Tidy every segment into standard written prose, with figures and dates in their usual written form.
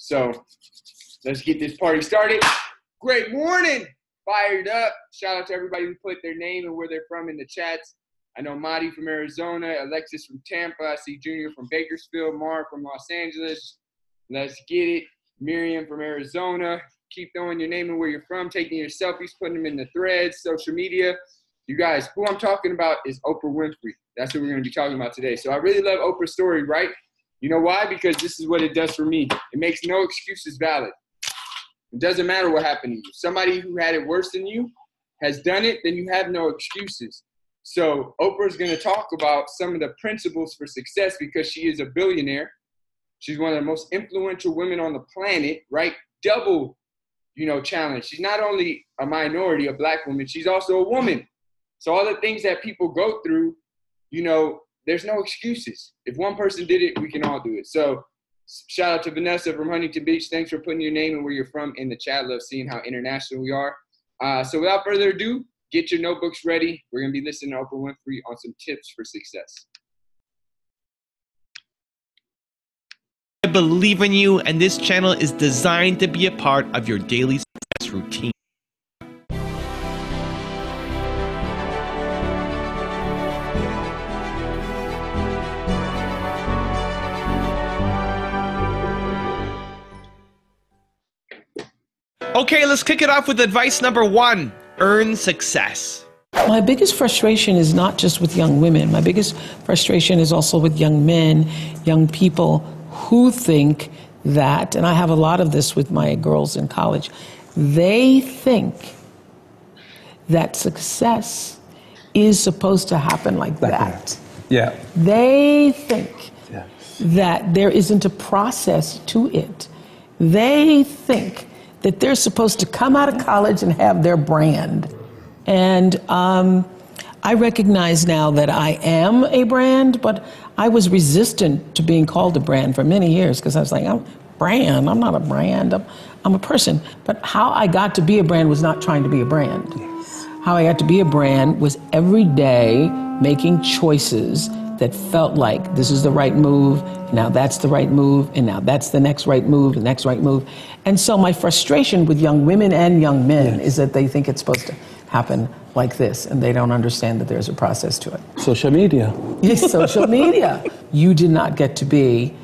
So let's get this party started. Great morning. Fired up. Shout out to everybody who put their name and where they're from in the chats. I know Madi from Arizona, Alexis from Tampa. I see Junior from Bakersfield, Mar from Los Angeles. Let's get it. Miriam from Arizona. Keep throwing your name and where you're from, taking your selfies, putting them in the threads, social media. You guys, who I'm talking about is Oprah Winfrey. That's what we're going to be talking about today. So I really love Oprah's story, right? You know why? Because this is what it does for me. It makes no excuses valid. It doesn't matter what happened to you. Somebody who had it worse than you has done it, then you have no excuses. So Oprah's going to talk about some of the principles for success because she is a billionaire. She's one of the most influential women on the planet, right? Double, challenge. She's not only a minority, a black woman, she's also a woman. So all the things that people go through, there's no excuses. If one person did it, we can all do it. So shout out to Vanessa from Huntington Beach. Thanks for putting your name and where you're from in the chat. Love seeing how international we are. So without further ado, get your notebooks ready. We're going to be listening to Oprah Winfrey on some tips for success. I believe in you, and this channel is designed to be a part of your daily success routine. Okay, let's kick it off with advice number 1. Earn success. My biggest frustration is not just with young women. My biggest frustration is also with young men, young people who think that, and I have a lot of this with my girls in college, they think that success is supposed to happen like that. Yeah. They think that there isn't a process to it. They think that they're supposed to come out of college and have their brand. And I recognize now that I am a brand, but I was resistant to being called a brand for many years because I was like, I'm not a brand, I'm a person. But how I got to be a brand was not trying to be a brand. How I got to be a brand was every day making choices that felt like this is the right move, now that's the right move, and now that's the next right move, the next right move. And so my frustration with young women and young men is that they think it's supposed to happen like this, and they don't understand that there's a process to it. Social media. Yes, social media. You did not get to be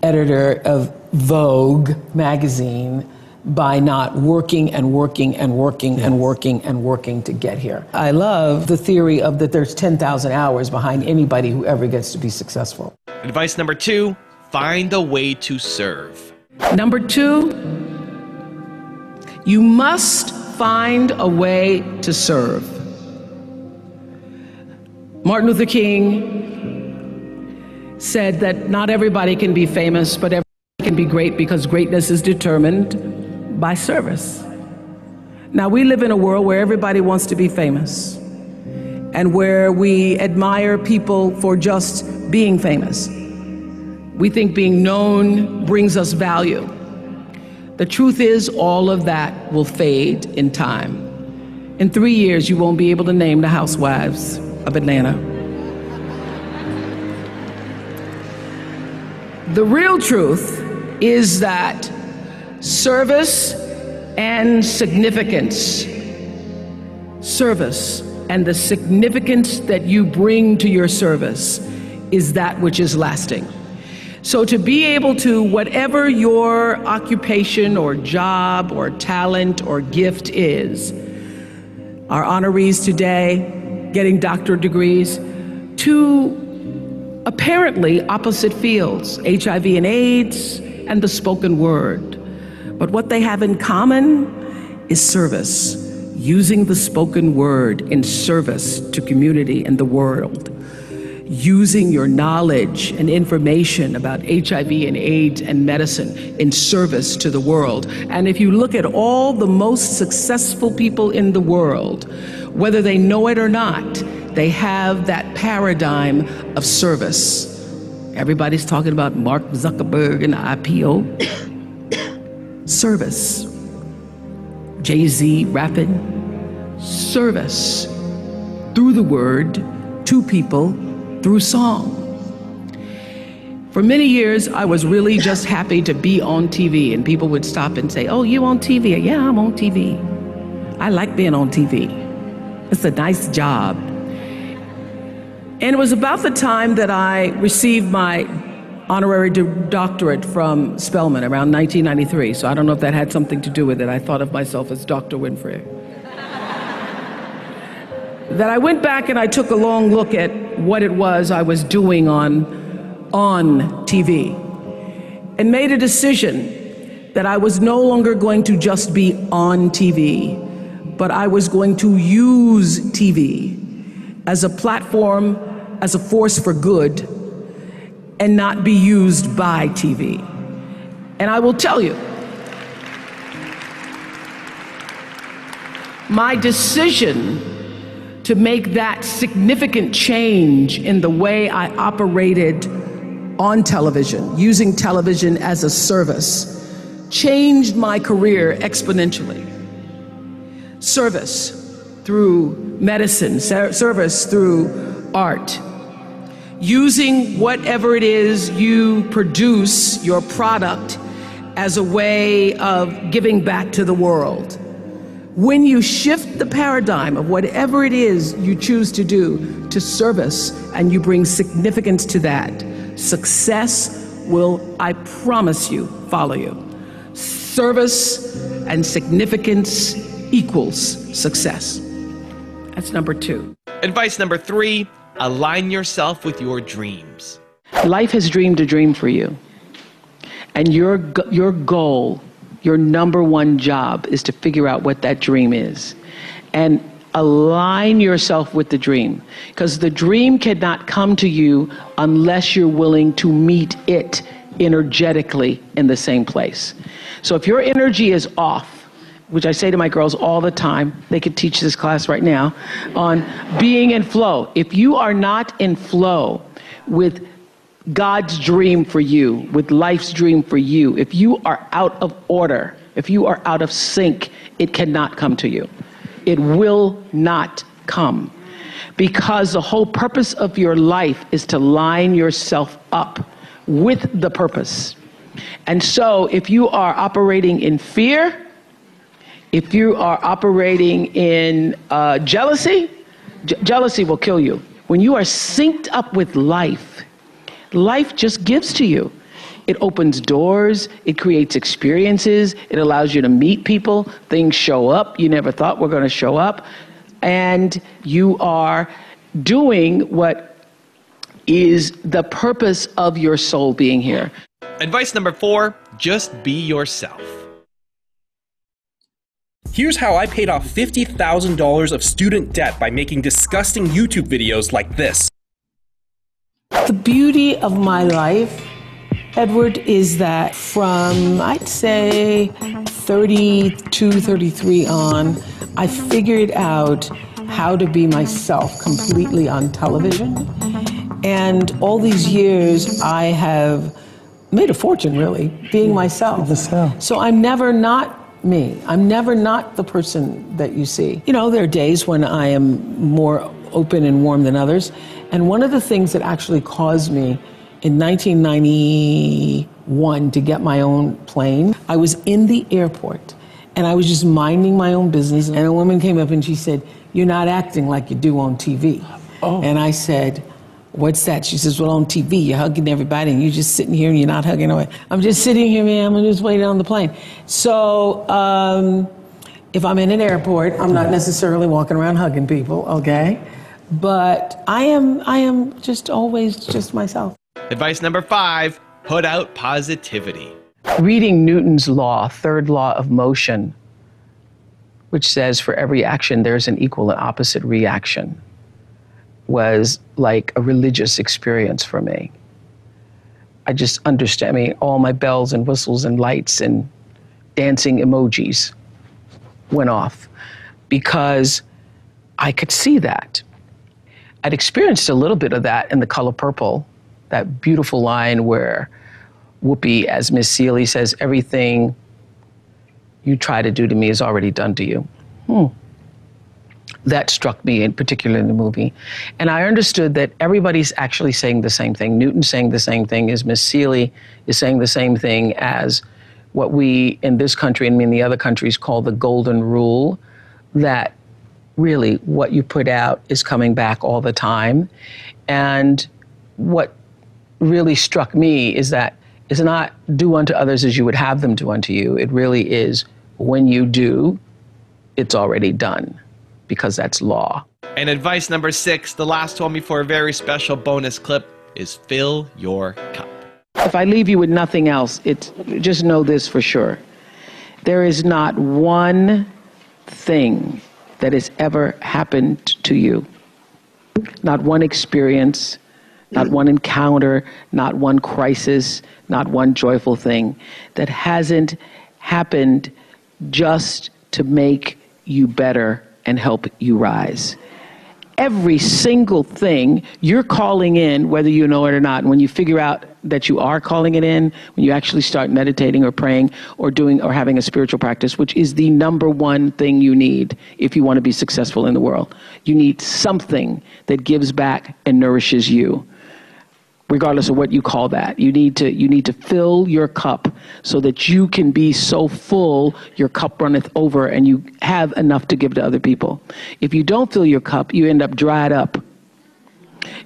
editor of Vogue magazine by not working and working and working and working and working to get here. I love the theory of that there's 10,000 hours behind anybody who ever gets to be successful. Advice number 2, find a way to serve. Number 2, you must find a way to serve. Martin Luther King said that not everybody can be famous, but everybody can be great because greatness is determined by service. Now, we live in a world where everybody wants to be famous and where we admire people for just being famous. We think being known brings us value. The truth is, all of that will fade in time. In 3 years, you won't be able to name the housewives of Atlanta. The real truth is that service and significance, service and the significance that you bring to your service is that which is lasting. So to be able to, whatever your occupation or job or talent or gift is, our honorees today getting doctorate degrees, to apparently opposite fields, HIV and AIDS and the spoken word. But what they have in common is service, using the spoken word in service to community and the world, using your knowledge and information about HIV and AIDS and medicine in service to the world. And if you look at all the most successful people in the world, whether they know it or not, they have that paradigm of service. Everybody's talking about Mark Zuckerberg and IPO. Service. Jay-Z rapping. Service. Through the word, to people, through song. For many years, I was really just happy to be on TV, and people would stop and say, "Oh, you on TV?" "Yeah, I'm on TV. I like being on TV. It's a nice job." And it was about the time that I received my honorary doctorate from Spelman around 1993. So I don't know if that had something to do with it. I thought of myself as Dr. Winfrey. That I went back and I took a long look at what it was I was doing on TV and made a decision that I was no longer going to just be on TV, but I was going to use TV as a platform, as a force for good, and not be used by TV. And I will tell you, my decision to make that significant change in the way I operated on television, using television as a service, changed my career exponentially. Service through medicine, service through art. Using whatever it is you produce, your product, as a way of giving back to the world. When you shift the paradigm of whatever it is you choose to do to service, and you bring significance to that, success will, I promise you, follow you. Service and significance equals success. That's number 2. Advice number 3, align yourself with your dreams. Life has dreamed a dream for you. And your goal, your number one job, is to figure out what that dream is. And align yourself with the dream. Because the dream cannot come to you unless you're willing to meet it energetically in the same place. So if your energy is off, which I say to my girls all the time, they could teach this class right now, on being in flow. If you are not in flow with God's dream for you, with life's dream for you, if you are out of order, if you are out of sync, it cannot come to you. It will not come. Because the whole purpose of your life is to line yourself up with the purpose. And so if you are operating in fear, if you are operating in jealousy, jealousy will kill you. When you are synced up with life, life just gives to you. It opens doors, it creates experiences, it allows you to meet people, things show up you never thought were going to show up, and you are doing what is the purpose of your soul being here. Advice number 4, just be yourself. Here's how I paid off $50,000 of student debt by making disgusting YouTube videos like this. The beauty of my life, Edward, is that from, I'd say, 32, 33 on, I figured out how to be myself completely on television. And all these years, I have made a fortune, really, being myself. So I'm never not me. I'm never not the person that you see. You know, there are days when I am more open and warm than others. And one of the things that actually caused me in 1991 to get my own plane, I was in the airport and I was just minding my own business. And a woman came up and she said, "You're not acting like you do on TV." Oh. And I said, "What's that?" She says, "Well, on TV, you're hugging everybody and you're just sitting here and you're not hugging away." "I'm just sitting here, ma'am. I'm just waiting on the plane." So if I'm in an airport, I'm not necessarily walking around hugging people, okay? But I am just always just myself. Advice number 5, put out positivity. Reading Newton's law, third law of motion, which says for every action there's an equal and opposite reaction, was like a religious experience for me. I just understand, I mean, all my bells and whistles and lights and dancing emojis went off because I could see that. I'd experienced a little bit of that in The Color Purple, that beautiful line where Whoopi, as Miss Seeley, says, "Everything you try to do to me is already done to you." that struck me, in particular in the movie. And I understood that everybody's actually saying the same thing. Newton's saying the same thing as Miss Seeley is saying the same thing as what we in this country and in the other countries call the golden rule, that really what you put out is coming back all the time. And what really struck me is that it's not do unto others as you would have them do unto you. It really is when you do, it's already done, because that's law. And advice number 6, the last one before a very special bonus clip, is fill your cup. If I leave you with nothing else, just know this for sure. There is not one thing that has ever happened to you, not one experience, not one encounter, not one crisis, not one joyful thing that hasn't happened just to make you better and help you rise. Every single thing you're calling in, whether you know it or not, and when you figure out that you are calling it in, when you actually start meditating or praying or doing or having a spiritual practice, which is the number one thing you need if you want to be successful in the world. You need something that gives back and nourishes you, regardless of what you call that. You need to fill your cup so that you can be so full your cup runneth over and you have enough to give to other people. If you don't fill your cup, you end up dried up.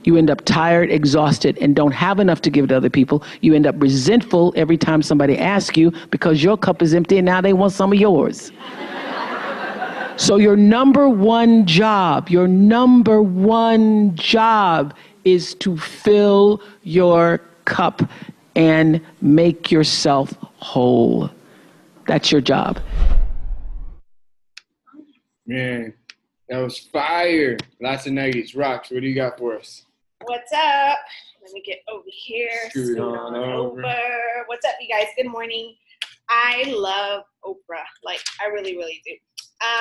You end up tired, exhausted, and don't have enough to give to other people. You end up resentful every time somebody asks you because your cup is empty and now they want some of yours. So your number one job is to fill your cup and make yourself whole. That's your job. Man, that was fire. Lots of nuggets. Rox, what do you got for us? What's up? Let me get over here. Scoot on over. What's up, you guys? Good morning. I love Oprah. Like, I really, really do.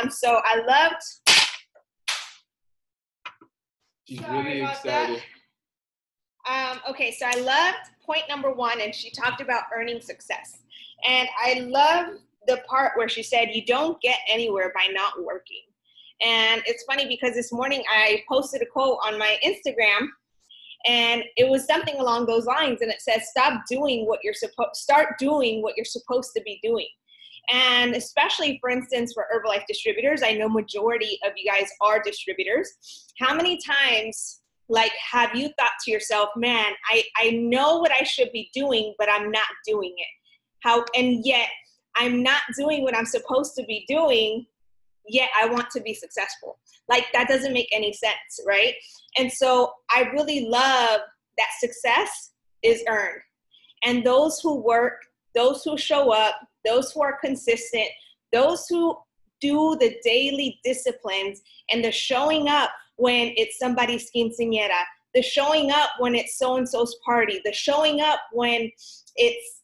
So I loved... She's really excited. Okay, so I loved point number 1, and she talked about earning success. And I love the part where she said, you don't get anywhere by not working. And it's funny because this morning I posted a quote on my Instagram, and it was something along those lines, and it says, start doing what you're supposed to be doing. And especially, for instance, for Herbalife distributors, I know majority of you guys are distributors. How many times, like, have you thought to yourself, man, I know what I should be doing, but I'm not doing it. And yet I'm not doing what I'm supposed to be doing, yet I want to be successful. Like, that doesn't make any sense, right? And so I really love that success is earned. And those who work, those who show up, those who are consistent, those who do the daily disciplines and the showing up when it's somebody's quinceañera, the showing up when it's so-and-so's party, the showing up when it's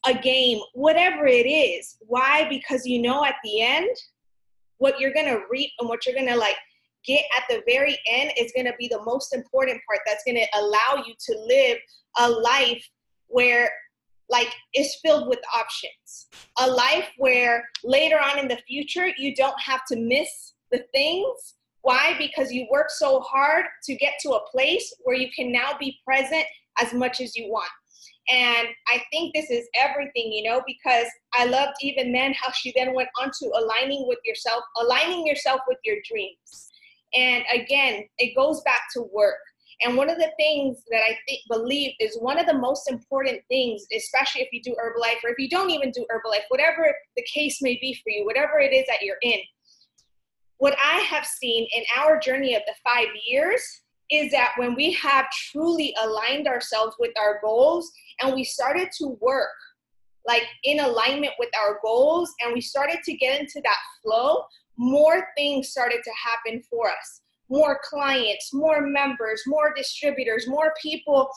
a game, whatever it is. Why? Because you know at the end, what you're going to reap and what you're going to get at the very end is going to be the most important part that's going to allow you to live a life where is filled with options. A life where later on in the future, you don't have to miss the things. Why? Because you work so hard to get to a place where you can now be present as much as you want. And I think this is everything, because I loved even then how she then went on to aligning yourself with your dreams. And again, it goes back to work. And one of the things that I believe is one of the most important things, especially if you do Herbalife or if you don't even do Herbalife, whatever the case may be for you, whatever it is that you're in, what I have seen in our journey of the 5 years is that when we have truly aligned ourselves with our goals and we started to work in alignment with our goals and we started to get into that flow, more things started to happen for us. More clients, more members, more distributors, more people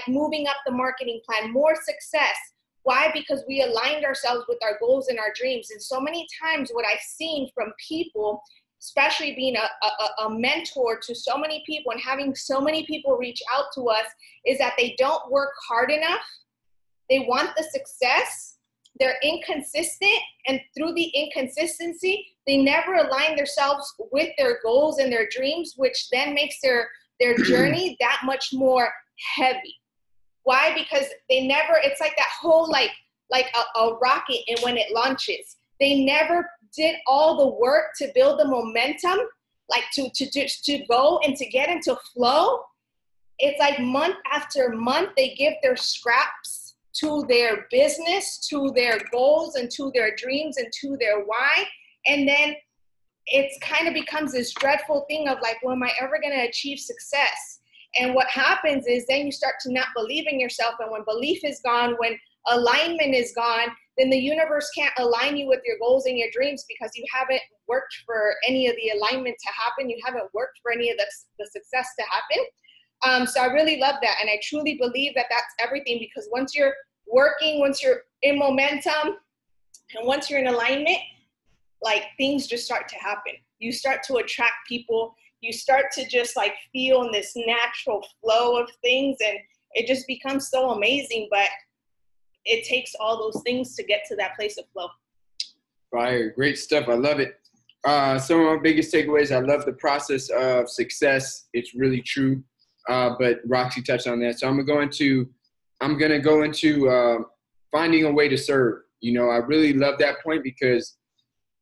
moving up the marketing plan, more success. Why? Because we aligned ourselves with our goals and our dreams. And so many times what I've seen from people, especially being a mentor to so many people and having so many people reach out to us, is that they don't work hard enough. They want the success, they're inconsistent, and through the inconsistency, they never align themselves with their goals and their dreams, which then makes their journey that much more heavy. Why? Because they never, it's like that whole like a rocket, and when it launches, they never did all the work to build the momentum, like to go and to get into flow. It's like month after month, they give their scraps to their business, to their goals, and to their dreams, and to their why. And then it's kind of becomes this dreadful thing of like, well, am I ever going to achieve success? And what happens is then you start to not believe in yourself. And when belief is gone, when alignment is gone, then the universe can't align you with your goals and your dreams, because you haven't worked for any of the alignment to happen. You haven't worked for any of the success to happen. So I really love that. And I truly believe that that's everything, because once you're working, once you're in momentum, and once you're in alignment, like things just start to happen. You start to attract people. You start to just like feel in this natural flow of things, and it just becomes so amazing. But it takes all those things to get to that place of flow. Fire, great stuff. I love it. Some of my biggest takeaways, I love the process of success. It's really true. But Roxy touched on that. So I'm going to go into finding a way to serve. You know, I really love that point, because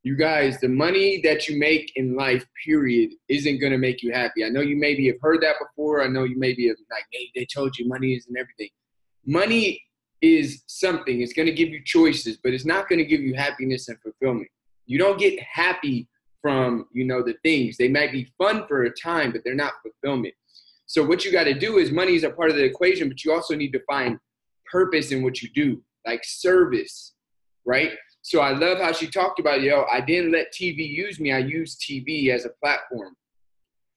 you guys, the money that you make in life, period, isn't going to make you happy. I know you maybe have heard that before. I know you maybe have like, hey, they told you money isn't everything. Money is something. It's going to give you choices, but it's not going to give you happiness and fulfillment. You don't get happy from, you know, the things. They might be fun for a time, but they're not fulfillment. So what you got to do is, money is a part of the equation, but you also need to find purpose in what you do, like service, right? So I love how she talked about, I didn't let TV use me. I used TV as a platform.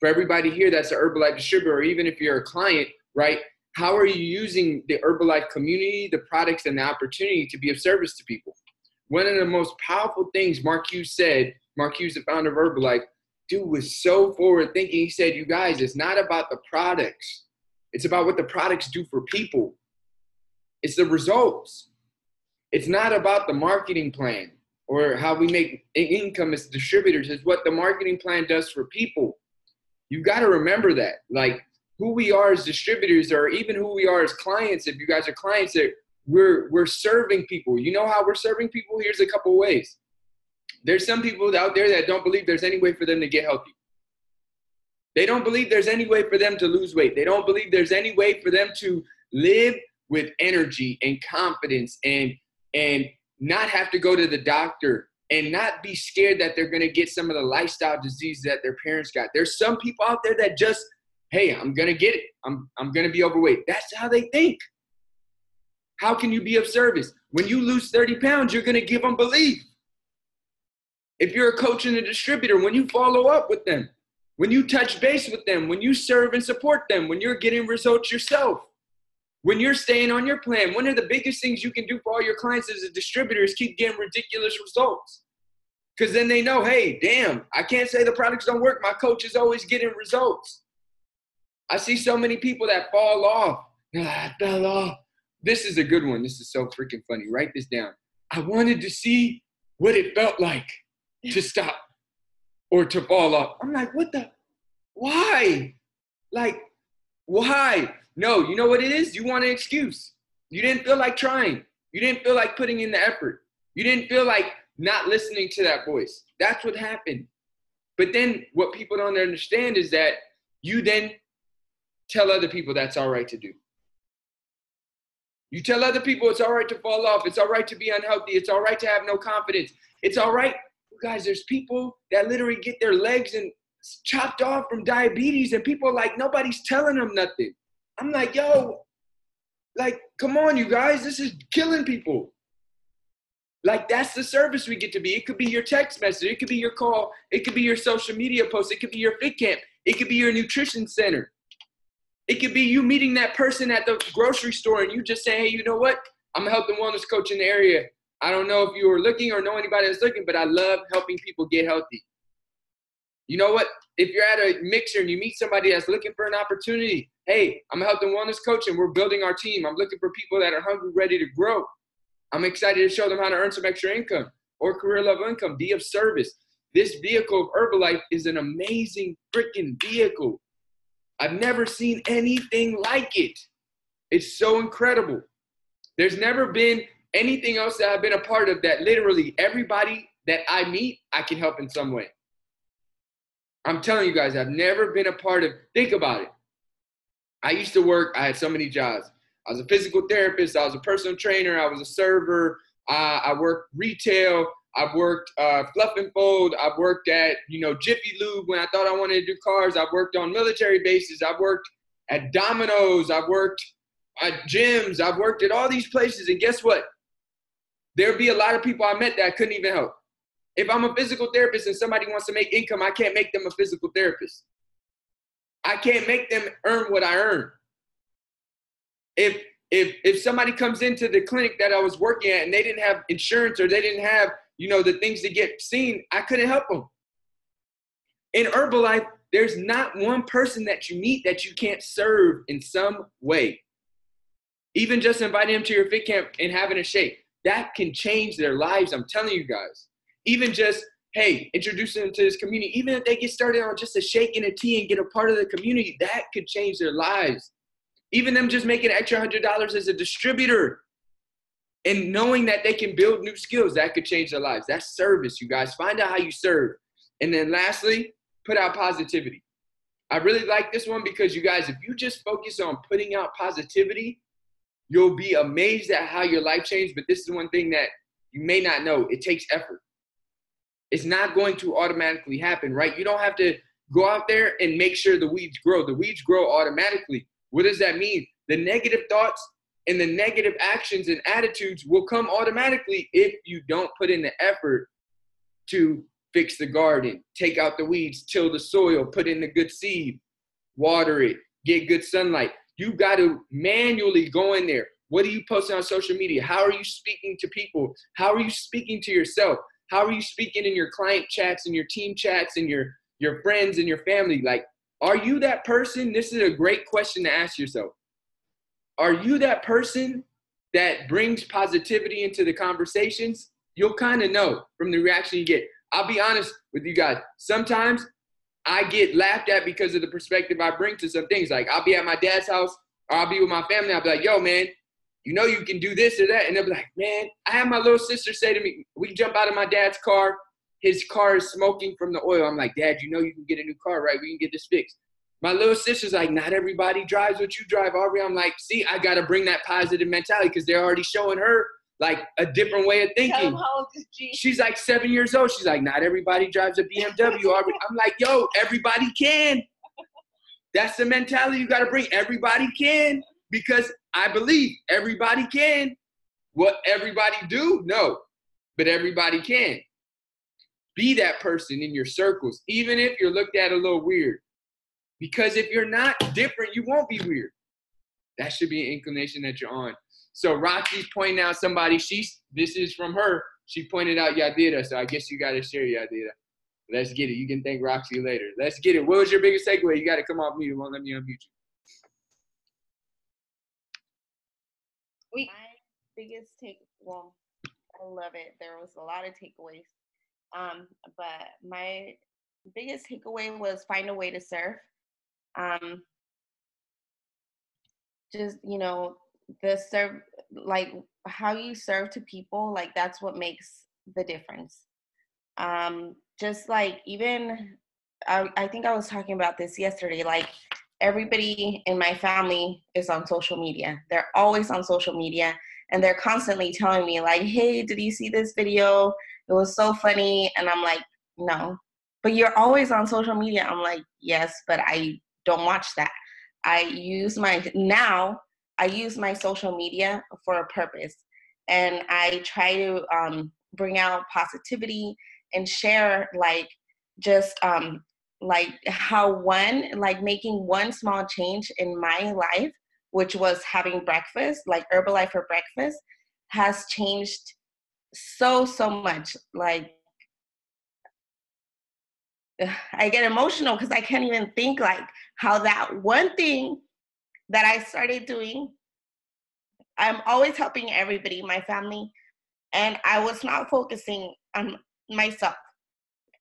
For everybody here that's an Herbalife distributor, or even if you're a client, right? How are you using the Herbalife community, the products, and the opportunity to be of service to people? One of the most powerful things Mark Hughes said, Mark Hughes, the founder of Herbalife, dude was so forward thinking. He said, you guys, it's not about the products. It's about what the products do for people. It's the results. It's not about the marketing plan or how we make income as distributors. It's what the marketing plan does for people. You got to remember that. Like, who we are as distributors, or even who we are as clients, if you guys are clients, that we're serving people. You know how we're serving people? Here's a couple ways. There's some people out there that don't believe there's any way for them to get healthy. They don't believe there's any way for them to lose weight. They don't believe there's any way for them to live with energy and confidence and not have to go to the doctor and not be scared that they're going to get some of the lifestyle diseases that their parents got. There's some people out there that just, hey, I'm going to get it. I'm going to be overweight. That's how they think. How can you be of service? When you lose 30 pounds, you're going to give them belief. If you're a coach and a distributor, when you follow up with them, when you touch base with them, when you serve and support them, when you're getting results yourself, when you're staying on your plan, one of the biggest things you can do for all your clients as a distributor is keep getting ridiculous results. Because then they know, hey, damn, I can't say the products don't work. My coach is always getting results. I see so many people that fall off. I fell off. This is a good one. This is so freaking funny. Write this down. I wanted to see what it felt like to stop or to fall off. I'm like, why? Like, why? No, you know what it is? You want an excuse. You didn't feel like trying. You didn't feel like putting in the effort. You didn't feel like not listening to that voice. That's what happened. But then what people don't understand is that you then tell other people that's all right to do. You tell other people it's all right to fall off. It's all right to be unhealthy. It's all right to have no confidence. It's all right. You guys, there's people that literally get their legs and chopped off from diabetes, and people are like, nobody's telling them nothing. I'm like, yo, like, come on, you guys. This is killing people. Like, that's the service we get to be. It could be your text message. It could be your call. It could be your social media post. It could be your fit camp. It could be your nutrition center. It could be you meeting that person at the grocery store and you just say, hey, you know what? I'm a health and wellness coach in the area. I don't know if you are looking or know anybody that's looking, but I love helping people get healthy. You know what? If you're at a mixer and you meet somebody that's looking for an opportunity, hey, I'm a health and wellness coach and we're building our team. I'm looking for people that are hungry, ready to grow. I'm excited to show them how to earn some extra income or career level income, be of service. This vehicle of Herbalife is an amazing freaking vehicle. I've never seen anything like it. It's so incredible. There's never been anything else that I've been a part of that literally everybody that I meet, I can help in some way. I'm telling you guys, I've never been a part of, think about it. I used to work, I had so many jobs. I was a physical therapist, I was a personal trainer, I was a server, I worked retail, I've worked Fluff and Fold, I've worked at, Jiffy Lube when I thought I wanted to do cars, I've worked on military bases, I've worked at Domino's, I've worked at gyms, I've worked at all these places, and guess what? There'd be a lot of people I met that I couldn't even help. If I'm a physical therapist and somebody wants to make income, I can't make them a physical therapist. I can't make them earn what I earn. If somebody comes into the clinic that I was working at and they didn't have insurance or they didn't have, the things to get seen, I couldn't help them. In Herbalife, there's not one person that you meet that you can't serve in some way. Even just inviting them to your fit camp and having a shake, that can change their lives, I'm telling you guys. Even just, hey, introducing them to this community, even if they get started on just a shake and a tea and get a part of the community, that could change their lives. Even them just making an extra $100 as a distributor and knowing that they can build new skills, that could change their lives. That's service, you guys. Find out how you serve. And then lastly, put out positivity. I really like this one because, you guys, if you just focus on putting out positivity, you'll be amazed at how your life changed. But this is one thing that you may not know. It takes effort. It's not going to automatically happen, right? You don't have to go out there and make sure the weeds grow. The weeds grow automatically. What does that mean? The negative thoughts and the negative actions and attitudes will come automatically if you don't put in the effort to fix the garden, take out the weeds, till the soil, put in the good seed, water it, get good sunlight. You got to manually go in there. What are you posting on social media? How are you speaking to people? How are you speaking to yourself? How are you speaking in your client chats and your team chats and your friends and your family? Like, are you that person? This is a great question to ask yourself. Are you that person that brings positivity into the conversations? You'll kind of know from the reaction you get. I'll be honest with you guys. Sometimes I get laughed at because of the perspective I bring to some things. Like, I'll be at my dad's house or I'll be with my family. I'll be like, yo, man, you can do this or that. And they'll be like, man, I had my little sister say to me, we jump out of my dad's car. His car is smoking from the oil. I'm like, Dad, you can get a new car, right? We can get this fixed. My little sister's like, not everybody drives what you drive, Aubrey. I'm like, see, I got to bring that positive mentality because they're already showing her like a different way of thinking. Tell them how old is G. She's like 7 years old. She's like, not everybody drives a BMW, Aubrey. I'm like, yo, everybody can. That's the mentality you got to bring. Everybody can, because I believe everybody can. What everybody do? No, but everybody can. Be that person in your circles, even if you're looked at a little weird. Because if you're not different, you won't be weird. That should be an inclination that you're on. So Roxy's pointing out somebody, this is from her. She pointed out Yadira, so I guess you got to share Yadira. Let's get it. You can thank Roxy later. Let's get it. What was your biggest takeaway? You got to come off mute. It won't let me unmute you. My biggest I love it. There was a lot of takeaways. But my biggest takeaway was find a way to serve. Just, like how you serve to people, like that's what makes the difference. Just like even, I think I was talking about this yesterday, like everybody in my family is on social media. They're always on social media and they're constantly telling me like, hey, did you see this video? It was so funny. And I'm like, no, but you're always on social media. I'm like, yes, but I don't watch that. I use my social media for a purpose. And I try to bring out positivity and share like just like how making one small change in my life, which was having breakfast, like Herbalife for breakfast, has changed so much. Like I get emotional because I can't even think like how that one thing that I started doing. I'm always helping everybody, my family, and I was not focusing on myself.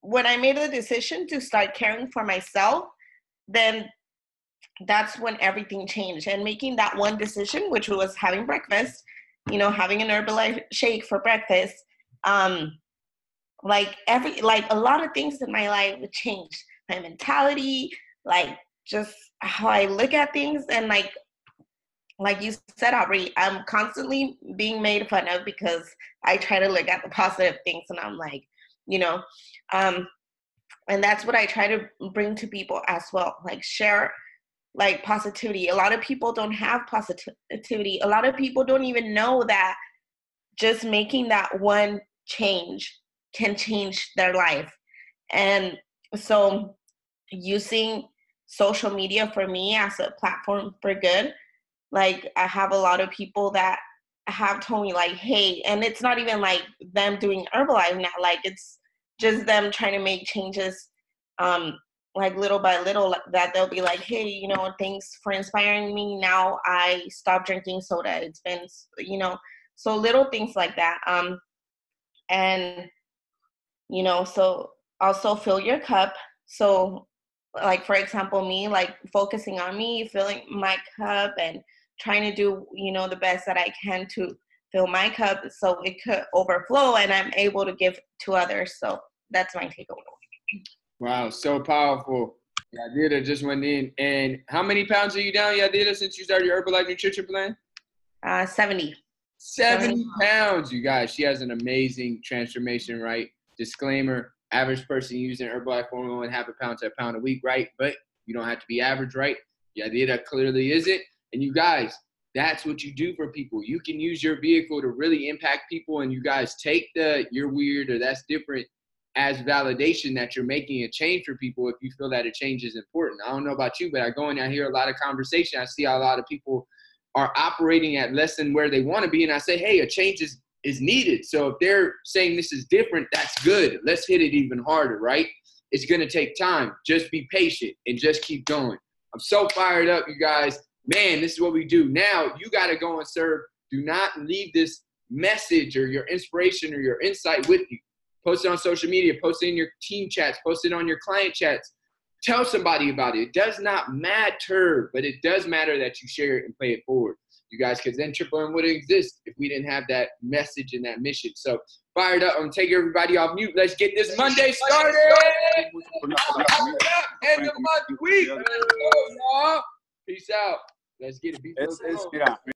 When I made the decision to start caring for myself, then that's when everything changed. And making that one decision, which was having breakfast, having an Herbalife shake for breakfast, like a lot of things in my life changed. My mentality, like just how I look at things, and like you said, Aubrey, I'm constantly being made fun of because I try to look at the positive things, and I'm like, and that's what I try to bring to people as well, like share like positivity. A lot of people don't have positivity. A lot of people don't even know that just making that one change can change their life. And so using social media for me as a platform for good, like I have a lot of people that have told me like, hey, and it's not even like them doing Herbalife now, like it's just them trying to make changes, like little by little, that they'll be like, hey, thanks for inspiring me. Now I stopped drinking soda. It's been, so little things like that. And, so also fill your cup. So like, for example, me, like focusing on me, filling my cup and trying to do, the best that I can to fill my cup so it could overflow and I'm able to give to others. So that's my takeaway. Wow, so powerful. Yadira just went in. And how many pounds are you down, Yadira, since you started your Herbalife nutrition plan? 70. 70 pounds, you guys. She has an amazing transformation, right? Disclaimer, average person using Herbalife formula and half a pound to a pound a week, right? But you don't have to be average, right? Yadira clearly isn't. And you guys, that's what you do for people. You can use your vehicle to really impact people, and you guys take the "you're weird" or "that's different" as validation that you're making a change for people if you feel that a change is important. I don't know about you, but I go in and I hear a lot of conversation. I see a lot of people are operating at less than where they want to be, and I say, hey, a change is needed. So if they're saying this is different, that's good. Let's hit it even harder, right? It's going to take time. Just be patient and just keep going. I'm so fired up, you guys. Man, this is what we do. Now you got to go and serve. Do not leave this message or your inspiration or your insight with you. Post it on social media, post it in your team chats, post it on your client chats. Tell somebody about it. It does not matter, but it does matter that you share it and pay it forward, you guys, because then Triple M wouldn't exist if we didn't have that message and that mission. So fired up. I'm going to take everybody off mute. Let's get this Monday started. End of month week. Let's go, y'all. Peace out. Let's get it.